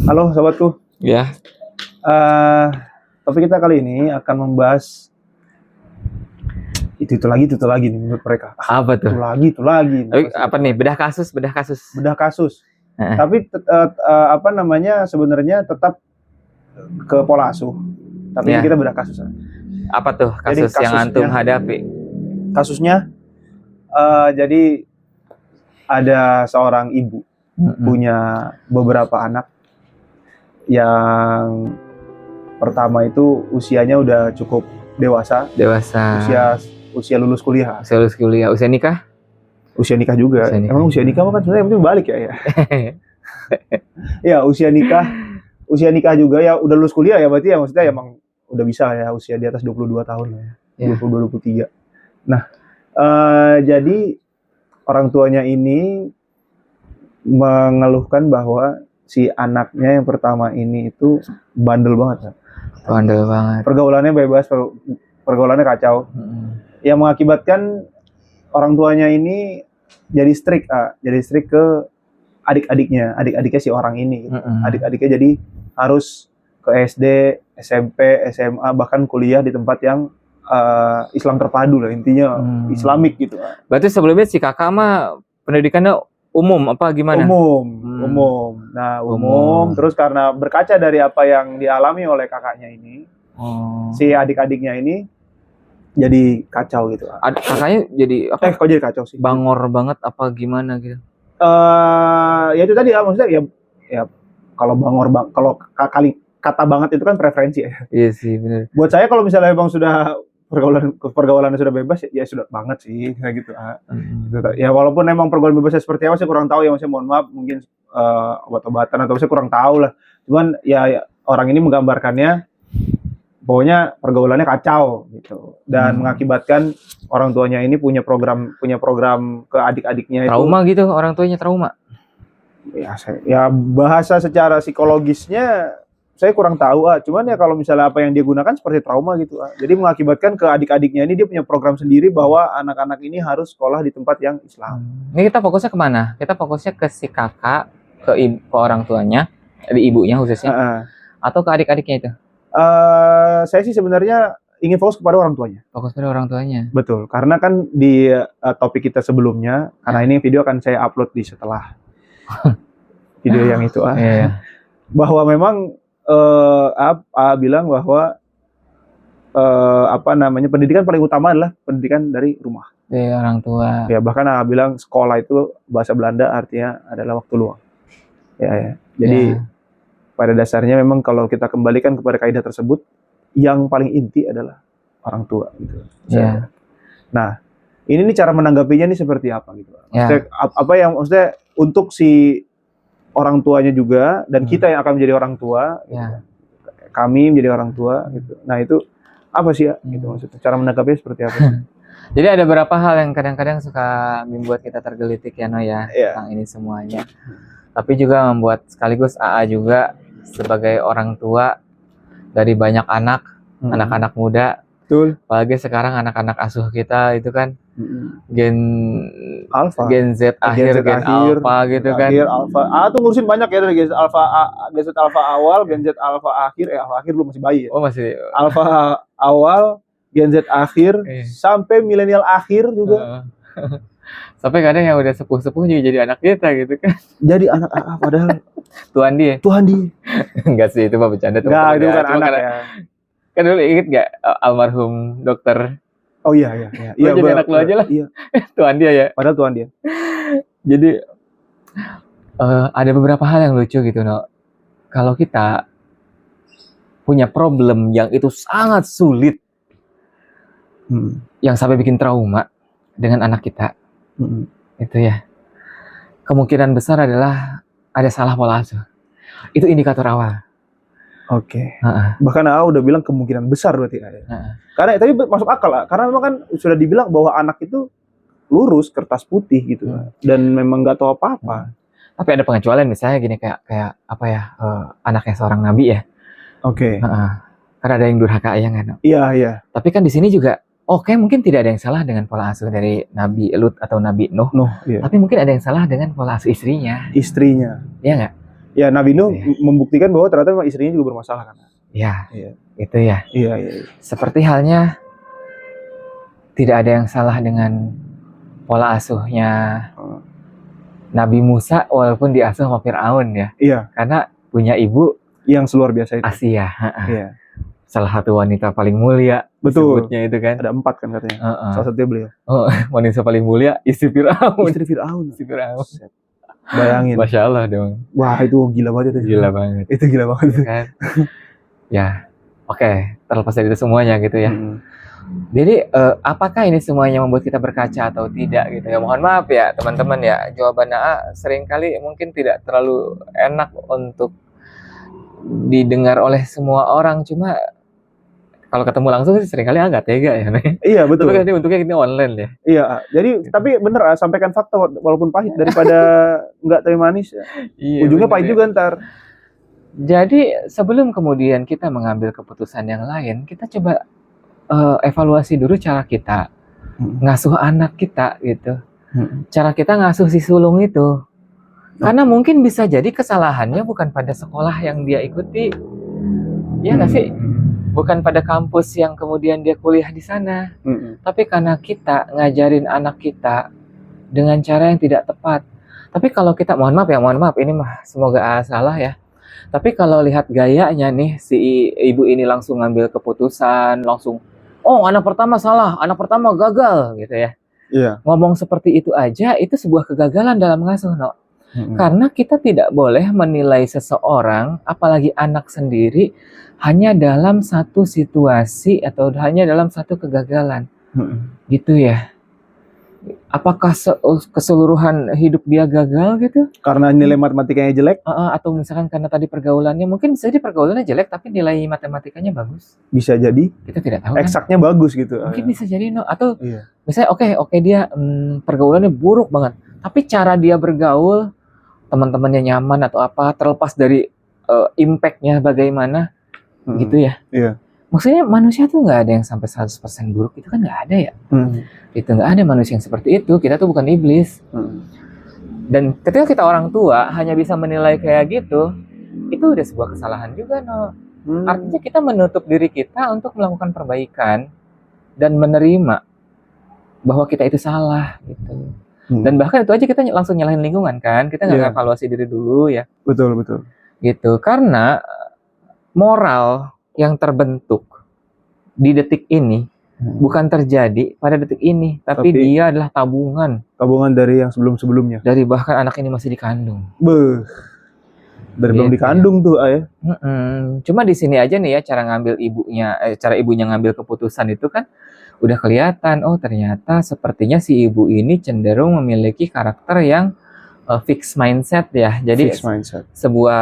Halo sobatku, Ya, eh topik kita kali ini akan membahas itu lagi nih menurut mereka. apa tuh? Itu lagi. Tapi apa nih? Bedah kasus. Bedah kasus. Heeh. Tapi sebenarnya tetap ke pola asuh. Tapi Ya. ini kita bedah kasus. Apa tuh Jadi kasus yang antum kasusnya- hadapi? Kasusnya, jadi ada seorang ibu punya beberapa anak yang pertama itu usianya udah cukup dewasa, Dewasa. usia lulus kuliah. Usia lulus kuliah. Usia nikah? Usia nikah juga. Usia nikah. Emang usia nikah mah kan sebenarnya yang penting balik ya. Ya usia nikah juga ya, udah lulus kuliah ya, berarti ya maksudnya emang udah bisa ya, usia di atas 22 tahun lah ya. Ya. 22 23. Nah, jadi orang tuanya ini mengeluhkan bahwa si anaknya yang pertama ini itu bandel banget. Kan? Bandel banget. Pergaulannya bebas, pergaulannya kacau. Yang mengakibatkan orang tuanya ini jadi strict ke adik-adiknya si orang ini. Adik-adiknya jadi harus ke SD, SMP, SMA, bahkan kuliah di tempat yang Islam terpadu lah, intinya Islamik gitu. Berarti sebelumnya si kakak mah pendidikannya umum apa gimana? Umum. Nah, umum. Terus karena berkaca dari apa yang dialami oleh kakaknya ini, si adik-adiknya ini jadi kacau gitu. Kakaknya jadi apa? Kok jadi kacau sih? Bangor banget apa gimana gitu? Ya itu tadi ya, maksudnya ya kalau kalau kata banget itu kan preferensi ya. Iya sih benar. Buat saya kalau misalnya emang sudah pergaulannya sudah bebas ya sudah banget sih kayak gitu. Ya walaupun emang pergaulan bebasnya seperti apa saya kurang tahu ya, maksudnya mohon maaf, mungkin obat-obatan atau saya kurang tahu lah. Cuman ya orang ini menggambarkannya pokoknya pergaulannya kacau gitu, dan mengakibatkan orang tuanya ini punya program ke adik-adiknya. Trauma gitu, orang tuanya trauma. Ya bahasa secara psikologisnya saya kurang tahu, cuman ya kalau misalnya apa yang dia gunakan seperti trauma gitu. Jadi mengakibatkan ke adik-adiknya ini dia punya program sendiri bahwa anak-anak ini harus sekolah di tempat yang Islam. Ini kita fokusnya kemana? Kita fokusnya ke si kakak, ke orang tuanya, ibunya khususnya, atau ke adik-adiknya itu? Saya sih sebenarnya ingin fokus kepada orang tuanya. Fokus pada orang tuanya. Betul, karena kan di topik kita sebelumnya, karena ini video akan saya upload di setelah video yang itu, bahwa memang bilang bahwa pendidikan paling utama adalah pendidikan dari rumah. Dari orang tua. Ya bahkan bilang sekolah itu bahasa Belanda artinya adalah waktu luang. Ya. Jadi pada dasarnya memang kalau kita kembalikan kepada kaidah tersebut, yang paling inti adalah orang tua gitu. Nah, ini nih cara menanggapinya nih seperti apa gitu. Maksudnya untuk si orang tuanya juga dan kita yang akan menjadi orang tua, gitu. Kami menjadi orang tua gitu. Nah, itu apa sih ya gitu maksudnya. Cara menanggapinya seperti apa? Jadi ada beberapa hal yang kadang-kadang suka membuat kita tergelitik ya, tentang ini semuanya. Tapi juga membuat sekaligus AA juga sebagai orang tua dari banyak anak-anak muda. Betul. Apalagi sekarang anak-anak asuh kita itu kan Gen Z akhir, Gen Alpha gitu kan. Tuh ngurusin banyak ya, dari Gen Z Alpha awal, Gen Z Alpha akhir, Alpha akhir belum masih bayi ya. Oh masih. Alpha awal, Gen Z akhir, sampai milenial akhir juga. Sampai kadang yang udah sepuh-sepuh juga jadi anak kita gitu kan. Jadi anak AA padahal Tuhan dia. Enggak sih, itu mah bercanda tuh. Enggak, itu kan anak ya. Kan dulu inget gak almarhum dokter? Oh iya. Iya, jadi anak lu aja lah. Iya. Tuhan dia ya. Padahal Tuhan dia. Jadi ada beberapa hal yang lucu gitu, Kalau kita punya problem yang itu sangat sulit, yang sampai bikin trauma dengan anak kita, itu ya, kemungkinan besar adalah ada salah pola asuh. Itu indikator awal. Oke. Bahkan AA udah bilang kemungkinan besar berarti. Karena tapi masuk akal lah. Karena memang kan sudah dibilang bahwa anak itu lurus, kertas putih gitu, dan memang nggak tahu apa-apa. Tapi ada pengecualian, misalnya gini, kayak apa ya, anaknya seorang nabi ya. Oke. Karena ada yang durhaka ya kan. Iya. Tapi kan di sini juga Oke, mungkin tidak ada yang salah dengan pola asuh dari Nabi Lut atau Nabi Nuh. Iya. Tapi mungkin ada yang salah dengan pola asuh istrinya. Istrinya. Iya nggak? Ya Nabi Nuh membuktikan bahwa ternyata memang istrinya juga bermasalah kan. Iya. Iya. Itu ya. Iya. Seperti halnya tidak ada yang salah dengan pola asuhnya Nabi Musa walaupun diasuh sama Fir'aun ya. Iya. Karena punya ibu yang luar biasa itu. Asia. Iya. Salah satu wanita paling mulia. Betul. Sebutnya itu kan. Ada 4 kan katanya. Salah satunya beliau. Oh, wanita paling mulia istri Fir'aun. Istri Fir'aun. Bayangin. Masya Allah dong. Wah itu gila banget itu. Gila banget. Itu gila banget. Kan? Ya, oke. Terlepas dari itu semuanya gitu ya. Jadi apakah ini semuanya membuat kita berkaca atau tidak gitu ya? Mohon maaf ya teman-teman ya. Jawaban AA seringkali mungkin tidak terlalu enak untuk didengar oleh semua orang. Cuma kalau ketemu langsung sih seringkali agak tega ya. Iya betul. Tapi kan bentuknya ini online ya. Iya. Jadi tapi bener sampaikan fakta walaupun pahit daripada nggak tapi manis ya. Iya, ujungnya pahit juga ntar. Jadi sebelum kemudian kita mengambil keputusan yang lain, kita coba evaluasi dulu cara kita ngasuh anak kita gitu. Cara kita ngasuh si sulung itu. Karena mungkin bisa jadi kesalahannya bukan pada sekolah yang dia ikuti. Ya nggak sih? Bukan pada kampus yang kemudian dia kuliah di sana. Tapi karena kita ngajarin anak kita dengan cara yang tidak tepat. Tapi kalau kita, mohon maaf, ini mah semoga salah ya. Tapi kalau lihat gayanya nih, si ibu ini langsung ngambil keputusan, langsung, oh anak pertama salah, anak pertama gagal gitu ya. Iya. Ngomong seperti itu aja, itu sebuah kegagalan dalam ngasuh, no. Karena kita tidak boleh menilai seseorang, apalagi anak sendiri, hanya dalam satu situasi atau hanya dalam satu kegagalan. Gitu ya. Apakah keseluruhan hidup dia gagal gitu? Karena nilai matematikanya jelek? Atau misalkan karena tadi pergaulannya, mungkin bisa jadi pergaulannya jelek tapi nilai matematikanya bagus. Bisa jadi. Kita tidak tahu. Eksaknya kan? Bagus gitu. Mungkin bisa jadi, no. Atau misalnya oke dia pergaulannya buruk banget, tapi cara dia bergaul, teman-temannya nyaman atau apa, terlepas dari impact-nya bagaimana, gitu ya. Iya. Maksudnya manusia tuh nggak ada yang sampai 100% buruk, itu kan nggak ada ya. Itu nggak ada manusia yang seperti itu, kita tuh bukan iblis. Dan ketika kita orang tua hanya bisa menilai kayak gitu, itu udah sebuah kesalahan juga, no. Artinya kita menutup diri kita untuk melakukan perbaikan dan menerima bahwa kita itu salah gitu. Dan bahkan itu aja kita langsung nyalahin lingkungan kan, kita nggak evaluasi diri dulu ya. Betul. Gitu, karena moral yang terbentuk di detik ini bukan terjadi pada detik ini, tapi dia adalah tabungan dari yang sebelum-sebelumnya. Dari bahkan anak ini masih dikandung. Dari belum dikandung tuh, ya. Cuma di sini aja nih ya cara ibunya ngambil keputusan itu kan udah kelihatan. Oh ternyata sepertinya si ibu ini cenderung memiliki karakter yang fixed mindset ya. Jadi sebuah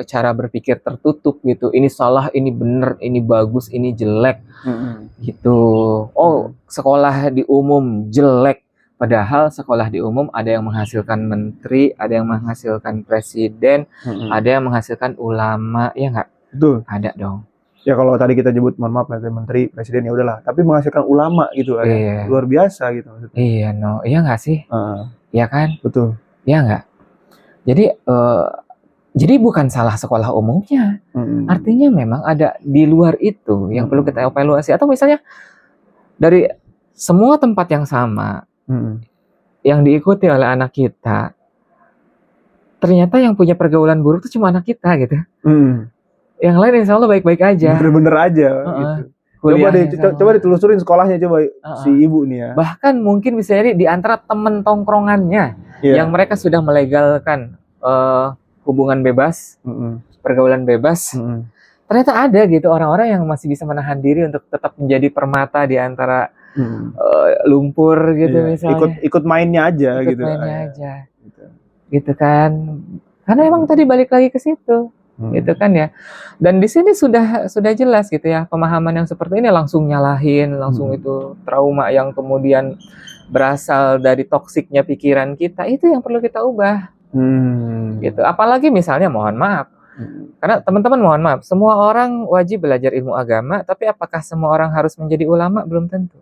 cara berpikir tertutup gitu. Ini salah, ini benar, ini bagus, ini jelek. Gitu. Oh, sekolah di umum jelek. Padahal sekolah di umum ada yang menghasilkan menteri, ada yang menghasilkan presiden, ada yang menghasilkan ulama, ya nggak? Betul. Ada dong. Ya kalau tadi kita nyebut, mohon maaf, menteri, presiden ya udahlah. Tapi menghasilkan ulama gitu, luar biasa gitu. Iya, no, iya nggak sih? Iya kan? Betul. Iya nggak? Jadi bukan salah sekolah umumnya. Artinya memang ada di luar itu yang perlu kita evaluasi. Atau misalnya dari semua tempat yang sama yang diikuti oleh anak kita, ternyata yang punya pergaulan buruk itu cuma anak kita gitu. Yang lain insya Allah baik-baik aja. Bener-bener aja. Gitu. Coba ditelusurin sekolahnya si ibu nih ya. Bahkan mungkin bisa jadi di antara temen tongkrongannya yang mereka sudah melegalkan hubungan bebas, pergaulan bebas. Ternyata ada gitu orang-orang yang masih bisa menahan diri untuk tetap menjadi permata di antara lumpur gitu misalnya. Ikut mainnya aja ikut gitu. Mainnya aja. Gitu kan. Karena emang tadi balik lagi ke situ. Gitu kan ya. Dan di sini sudah jelas gitu ya, pemahaman yang seperti ini langsung nyalahin, langsung itu trauma yang kemudian berasal dari toksiknya pikiran kita, itu yang perlu kita ubah. Gitu. Apalagi misalnya mohon maaf. Karena teman-teman mohon maaf, semua orang wajib belajar ilmu agama, tapi apakah semua orang harus menjadi ulama? Belum tentu.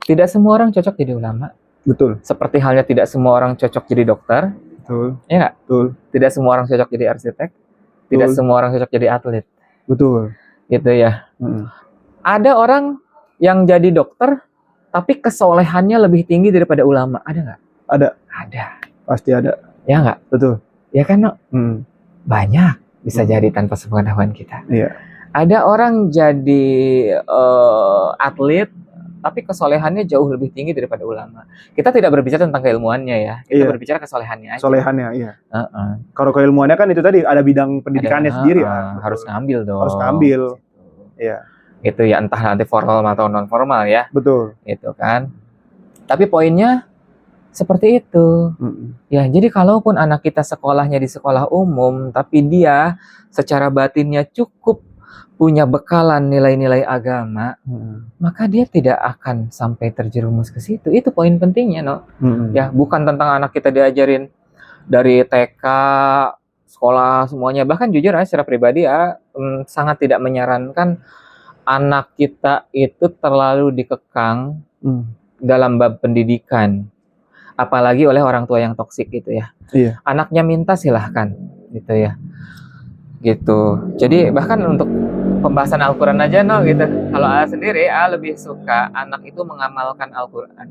Tidak semua orang cocok jadi ulama. Betul. Seperti halnya tidak semua orang cocok jadi dokter. Betul. Ya nggak? Betul. Tidak semua orang cocok jadi arsitek. Tidak semua orang cocok jadi atlet. Betul. Gitu ya. Ada orang yang jadi dokter, tapi kesolehannya lebih tinggi daripada ulama. Ada nggak? Ada. Ada. Pasti ada. Ya nggak? Betul. Ya kan, no? Banyak bisa jadi tanpa sepengetahuan kita. Iya. Ada orang jadi atlet, tapi kesolehannya jauh lebih tinggi daripada ulama. Kita tidak berbicara tentang keilmuannya ya, kita berbicara kesolehannya aja. Kesolehannya, iya. Kalau keilmuannya kan itu tadi ada bidang pendidikannya sendiri ya. Harus ngambil dong. Harus ngambil. Iya. Itu ya, entah nanti formal atau non formal ya. Betul. Itu kan. Tapi poinnya seperti itu. Ya, jadi kalaupun anak kita sekolahnya di sekolah umum, tapi dia secara batinnya cukup punya bekalan nilai-nilai agama, maka dia tidak akan sampai terjerumus ke situ. Itu poin pentingnya, no. Ya, bukan tentang anak kita diajarin dari TK, sekolah semuanya. Bahkan jujur aja secara pribadi ya, sangat tidak menyarankan anak kita itu terlalu dikekang dalam bab pendidikan, apalagi oleh orang tua yang toksik gitu ya. Iya. Anaknya minta silahkan, gitu ya. Gitu. Jadi bahkan untuk pembahasan Al-Quran aja, no, gitu. Kalau A sendiri, A lebih suka anak itu mengamalkan Al-Quran,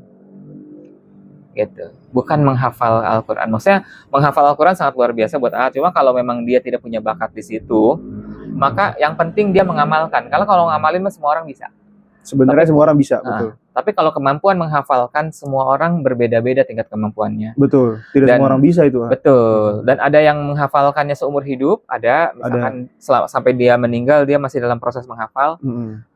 gitu. Bukan menghafal Al-Quran. Maksudnya menghafal Al-Quran sangat luar biasa buat A. Cuma kalau memang dia tidak punya bakat di situ, maka yang penting dia mengamalkan. Kalau ngamalin mah semua orang bisa. Sebenarnya semua orang bisa, betul. Tapi kalau kemampuan menghafalkan, semua orang berbeda-beda tingkat kemampuannya. Betul, tidak semua orang bisa itu. Betul, dan ada yang menghafalkannya seumur hidup, ada misalkan sampai dia meninggal, dia masih dalam proses menghafal,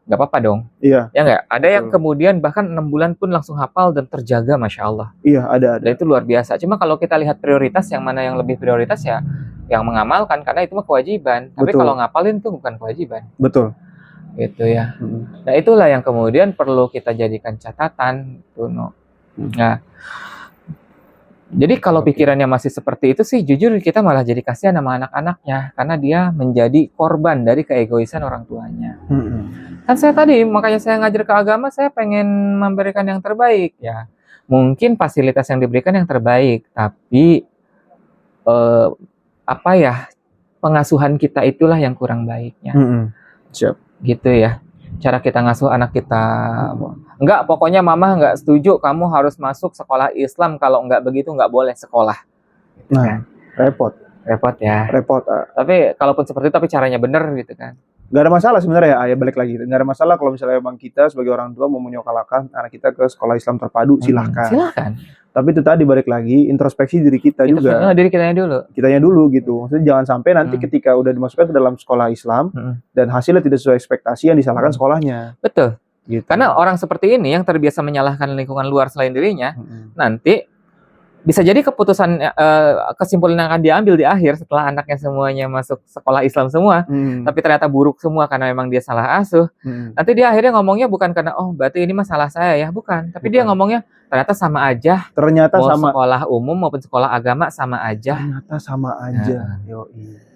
nggak apa-apa dong. Iya. Ya nggak? Ada yang kemudian bahkan 6 bulan pun langsung hafal dan terjaga, Masya Allah. Iya, ada. Dan itu luar biasa. Cuma kalau kita lihat prioritas, yang mana yang lebih prioritas ya, yang mengamalkan, karena itu mah kewajiban. Tapi kalau ngapalin itu bukan kewajiban. Betul. Gitu ya. Nah, itulah yang kemudian perlu kita jadikan catatan, gitu, no. Nah, jadi kalau pikirannya masih seperti itu sih, jujur kita malah jadi kasihan sama anak-anaknya, karena dia menjadi korban dari keegoisan orang tuanya. Kan saya tadi, makanya saya ngajar ke agama, saya pengen memberikan yang terbaik ya. Mungkin fasilitas yang diberikan yang terbaik, tapi pengasuhan kita itulah yang kurang baiknya. Siap. Gitu ya, cara kita ngasuh anak kita. Enggak, pokoknya mama enggak setuju kamu harus masuk sekolah Islam, kalau enggak begitu enggak boleh sekolah. Nah, repot ya. Tapi kalaupun seperti itu, tapi caranya benar gitu kan. Gak ada masalah sebenarnya ya, balik lagi. Gak ada masalah kalau misalnya emang kita sebagai orang tua mau menyokalkan anak kita ke sekolah Islam terpadu, silahkan. Tapi itu tadi balik lagi, introspeksi diri kita juga. Diri kitanya dulu gitu. Maksudnya jangan sampai nanti ketika udah dimasukkan ke dalam sekolah Islam dan hasilnya tidak sesuai ekspektasi, yang disalahkan sekolahnya. Betul. Gitu. Karena orang seperti ini yang terbiasa menyalahkan lingkungan luar selain dirinya, nanti bisa jadi kesimpulan yang akan diambil di akhir setelah anaknya semuanya masuk sekolah Islam semua, tapi ternyata buruk semua karena memang dia salah asuh. Nanti dia akhirnya ngomongnya bukan karena berarti ini masalah saya ya, bukan. Tapi dia ngomongnya ternyata sama aja. Mau sekolah umum maupun sekolah agama sama aja. Ternyata sama aja.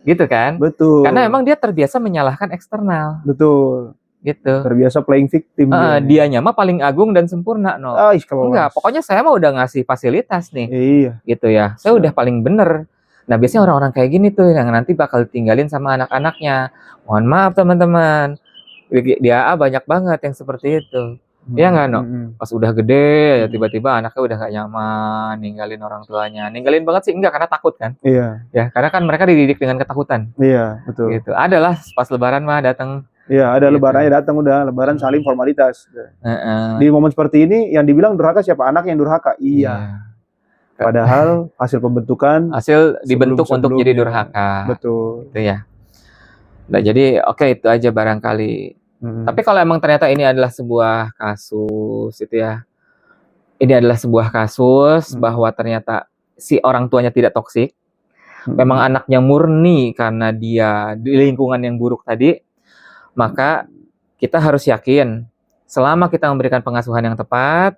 Gitu kan? Betul. Karena memang dia terbiasa menyalahkan eksternal. Betul. Gitu. Terbiasa playing victim. Dianya mah paling agung dan sempurna, no. Enggak, pokoknya saya mah udah ngasih fasilitas nih. Iya. Gitu ya. Saya udah paling bener. Nah, biasanya orang-orang kayak gini tuh yang nanti bakal tinggalin sama anak-anaknya. Mohon maaf teman-teman. Dia banyak banget yang seperti itu. Iya nggak, no? Pas udah gede, ya tiba-tiba anaknya udah gak nyaman, ninggalin orang tuanya. Ninggalin banget sih, enggak, karena takut kan? Iya. Ya, karena kan mereka dididik dengan ketakutan. Iya, betul. Gitu. Adalah pas lebaran mah datang. Iya, ada gitu. Lebarannya datang udah, lebaran saling formalitas. Di momen seperti ini yang dibilang durhaka siapa? Anak yang durhaka. Iya. Padahal hasil pembentukan dibentuk untuk jadi durhaka. Betul. Gitu ya. Nah, jadi itu aja barangkali. Tapi kalau emang ternyata ini adalah sebuah kasus itu ya. Ini adalah sebuah kasus bahwa ternyata si orang tuanya tidak toksik. Memang anaknya murni karena dia di lingkungan yang buruk tadi. Maka kita harus yakin selama kita memberikan pengasuhan yang tepat,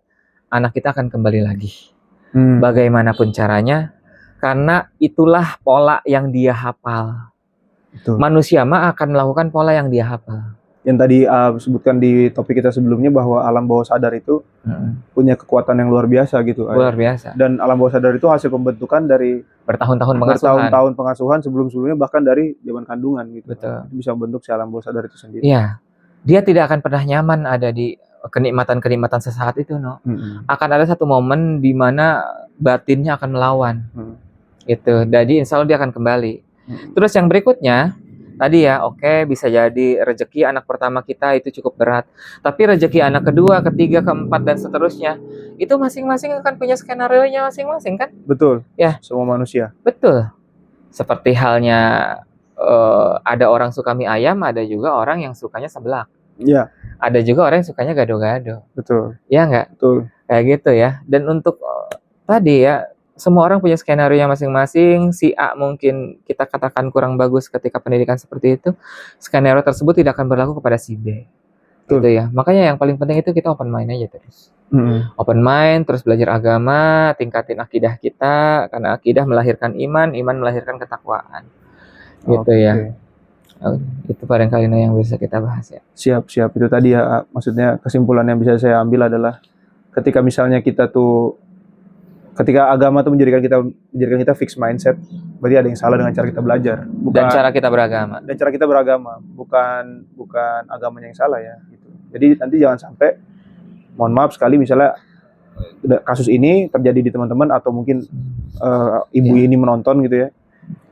anak kita akan kembali lagi. Bagaimanapun caranya, karena itulah pola yang dia hafal. Betul. Manusia mah akan melakukan pola yang dia hafal. yang tadi sebutkan di topik kita sebelumnya bahwa alam bawah sadar itu punya kekuatan yang luar biasa gitu. Luar biasa. Dan alam bawah sadar itu hasil pembentukan dari bertahun-tahun pengasuhan sebelum-sebelumnya, bahkan dari zaman kandungan gitu. Betul. Itu bisa membentuk si alam bawah sadar itu sendiri. Iya. Dia tidak akan pernah nyaman ada di kenikmatan-kenikmatan sesaat itu, no. Akan ada satu momen di mana batinnya akan melawan. Gitu. Jadi insya Allah dia akan kembali. Terus yang berikutnya tadi ya, oke, bisa jadi rezeki anak pertama kita itu cukup berat. Tapi rezeki anak kedua, ketiga, keempat, dan seterusnya, itu masing-masing akan punya skenario-nya masing-masing kan? Betul. Ya. Semua manusia. Betul. Seperti halnya ada orang suka mie ayam, ada juga orang yang sukanya seblak. Iya. Ada juga orang yang sukanya gado-gado. Betul. Iya nggak? Betul. Kayak gitu ya. Dan untuk tadi ya, semua orang punya skenario yang masing-masing. Si A mungkin kita katakan kurang bagus ketika pendidikan seperti itu. Skenario tersebut tidak akan berlaku kepada si B. Gitu ya. Makanya yang paling penting itu kita open mind aja terus. Open mind, terus belajar agama, tingkatin akidah kita. Karena akidah melahirkan iman, iman melahirkan ketakwaan. Gitu ya. Itu barangkali yang bisa kita bahas ya. Siap. Itu tadi ya, maksudnya kesimpulan yang bisa saya ambil adalah ketika misalnya ketika agama itu menjadikan kita fixed mindset, berarti ada yang salah dengan cara kita belajar. Dan cara kita beragama. Bukan agamanya yang salah ya. Gitu. Jadi nanti jangan sampai, mohon maaf sekali, misalnya kasus ini terjadi di teman-teman atau mungkin ibu ini menonton gitu ya.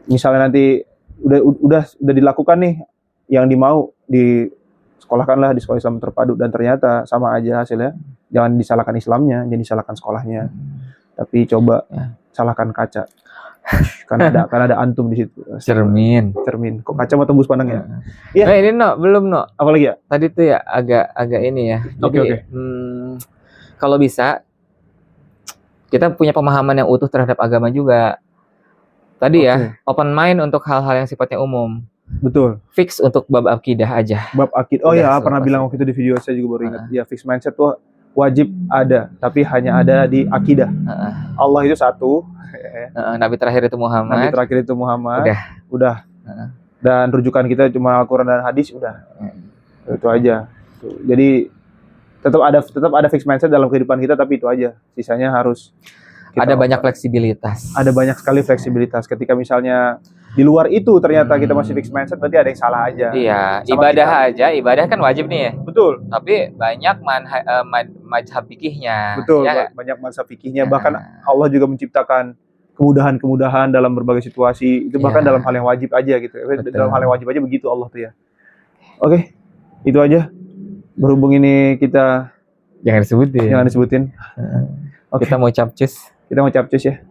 Misalnya nanti udah dilakukan nih yang dimau, disekolahkanlah di sekolah Islam terpadu, dan ternyata sama aja hasilnya. Jangan disalahkan Islamnya, jangan disalahkan sekolahnya. Tapi coba salahkan kaca, karena ada antum di situ. Cermin. Kok kaca mau tembus pandangnya? Iya. Nah, ini belum Apa lagi ya? Tadi tuh ya agak ini ya. Oke. Kalau bisa kita punya pemahaman yang utuh terhadap agama juga. Tadi ya, open mind untuk hal-hal yang sifatnya umum. Betul. Fix untuk bab akidah aja. Bab akidah. Oh ya, pernah bilang waktu itu di video saya juga baru ingat. Ya, fixed mindset tuh wajib ada, tapi hanya ada di akidah. Allah itu satu. Nabi terakhir itu Muhammad. Udah. Dan rujukan kita cuma Al-Quran dan hadis, udah. Itu aja. Jadi tetap ada fixed mindset dalam kehidupan kita, tapi itu aja. Sisanya harus ada banyak fleksibilitas. Ada banyak sekali fleksibilitas. Ketika misalnya di luar itu ternyata kita masih fixed mindset, berarti ada yang salah aja. Iya, ibadah kan wajib nih ya. Betul. Tapi banyak mazhab fikihnya. Betul, ya, banyak mazhab fikihnya. Bahkan Allah juga menciptakan kemudahan-kemudahan dalam berbagai situasi. Itu bahkan dalam hal yang wajib aja gitu. Betul. Dalam hal yang wajib aja begitu Allah tuh ya. Oke, itu aja. Berhubung ini kita jangan disebutin. Kita mau capcus ya.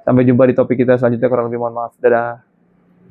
Sampai jumpa di topik kita selanjutnya. Kurang lebih mohon maaf. Dadah.